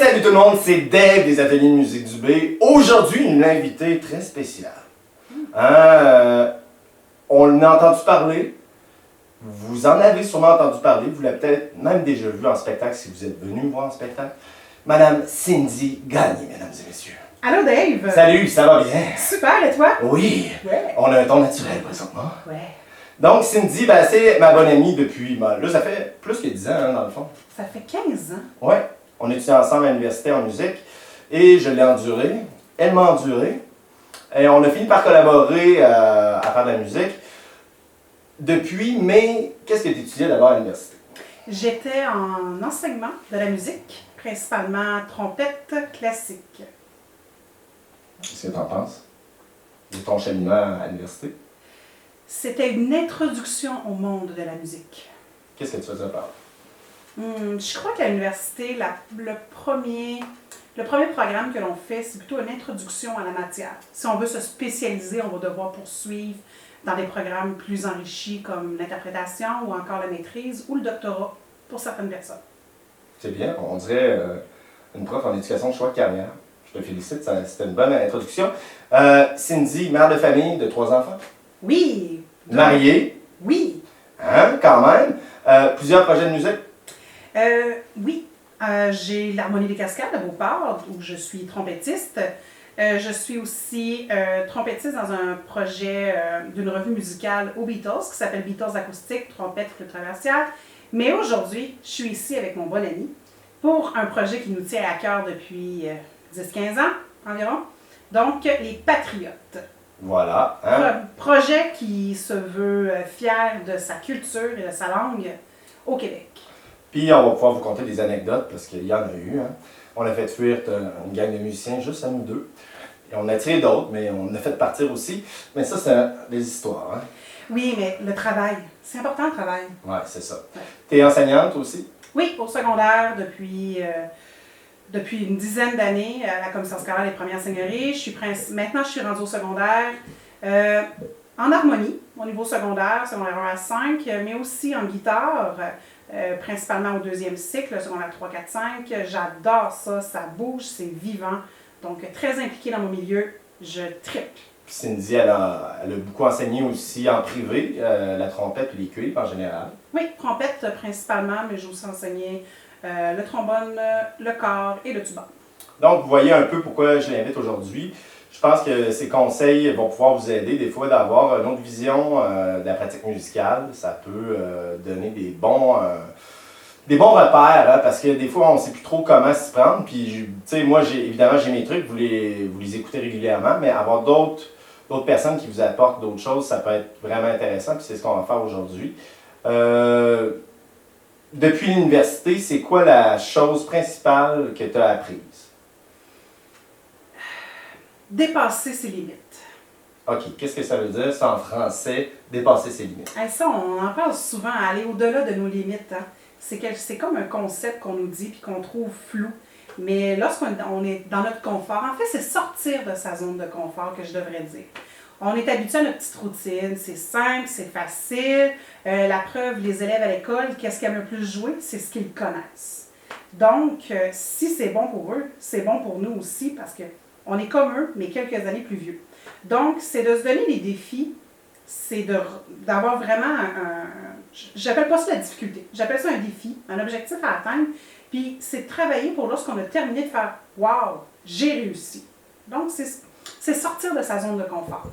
salut tout le monde, c'est Dave des Ateliers de musique du B. Aujourd'hui, une invitée très spéciale. On en a entendu parler, vous en avez sûrement entendu parler, vous l'avez peut-être même déjà vu en spectacle si vous êtes venu me voir en spectacle. Madame Cindy Gagné, mesdames et messieurs. Allô Dave! Salut, ça va bien? Super, et toi? Oui, Ouais. on a un ton naturel présentement. Ouais. Donc Cindy, c'est ma bonne amie depuis, là ça fait plus que 10 ans dans le fond. Ça fait 15 ans. Ouais, on étudie ensemble à l'université en musique et je l'ai enduré, elle m'a enduré et on a fini par collaborer à faire de la musique. Depuis, mais qu'est-ce que tu étudiais d'abord à l'université? J'étais en enseignement de la musique, principalement trompette classique. Qu'est-ce que tu en penses de ton cheminement à l'université? C'était une introduction au monde de la musique. Qu'est-ce que tu faisais par là? Je crois qu'à l'université, le premier programme que l'on fait, c'est plutôt une introduction à la matière. Si on veut se spécialiser, on va devoir poursuivre dans des programmes plus enrichis comme l'interprétation ou encore la maîtrise ou le doctorat pour certaines personnes. C'est bien, on dirait une prof en éducation de choix de carrière. Je te félicite, c'était une bonne introduction. Cindy, mère de famille de 3 enfants. Oui! Mariée. Oui! Hein, quand même. Plusieurs projets de musique. Oui. J'ai l'Harmonie des Cascades à Beauport, où je suis trompettiste. Je suis aussi trompettiste dans un projet d'une revue musicale aux Beatles, qui s'appelle Beatles Acoustique, trompette, flûte traversière. Mais aujourd'hui, je suis ici avec mon bon ami pour un projet qui nous tient à cœur depuis 10-15 ans environ. Donc, les Patriotes. Voilà. Hein? Projet qui se veut fier de sa culture et de sa langue au Québec. Puis on va pouvoir vous conter des anecdotes parce qu'il y en a eu. Hein. On a fait fuir une gang de musiciens juste à nous deux. Et on a tiré d'autres, mais on a fait partir aussi. Mais ça, c'est des histoires. Hein. Oui, mais le travail, c'est important le travail. Ouais, c'est ça. Ouais. Tu es enseignante aussi? Oui, au secondaire depuis une dizaine d'années à la commission scolaire des premières seigneuries. Maintenant, je suis rendue au secondaire en harmonie, au niveau secondaire 1 à 5, mais aussi en guitare, principalement au 2e cycle, secondaire 3, 4, 5. J'adore ça, ça bouge, c'est vivant. Donc, très impliquée dans mon milieu, je trippe. Puis Cindy, elle a beaucoup enseigné aussi en privé, la trompette et les cuivres en général. Oui, trompette principalement, mais j'ai aussi enseigné le trombone, le cor et le tuba. Donc, vous voyez un peu pourquoi je l'invite aujourd'hui. Je pense que ces conseils vont pouvoir vous aider des fois d'avoir une autre vision de la pratique musicale. Ça peut donner des bons repères, hein, parce que des fois, on ne sait plus trop comment s'y prendre. Puis, tu sais, moi, évidemment, j'ai mes trucs, vous les écoutez régulièrement, mais avoir d'autres personnes qui vous apportent d'autres choses, ça peut être vraiment intéressant. Puis, c'est ce qu'on va faire aujourd'hui. Depuis l'université, c'est quoi la chose principale que tu as apprise? Dépasser ses limites. OK, qu'est-ce que ça veut dire, ça en français, dépasser ses limites? Ça, on en parle souvent, aller au-delà de nos limites. Hein. C'est comme un concept qu'on nous dit puis qu'on trouve flou. Mais lorsqu'on est dans notre confort, en fait, c'est sortir de sa zone de confort que je devrais dire. On est habitué à notre petite routine, c'est simple, c'est facile. La preuve, les élèves à l'école, qu'est-ce qu'ils aiment le plus jouer? C'est ce qu'ils connaissent. Donc, si c'est bon pour eux, c'est bon pour nous aussi parce qu'on est comme eux, mais quelques années plus vieux. Donc, c'est de se donner des défis, c'est d'avoir vraiment j'appelle pas ça la difficulté, j'appelle ça un défi, un objectif à atteindre, puis c'est de travailler pour lorsqu'on a terminé de faire « Wow, j'ai réussi ». Donc, c'est sortir de sa zone de confort.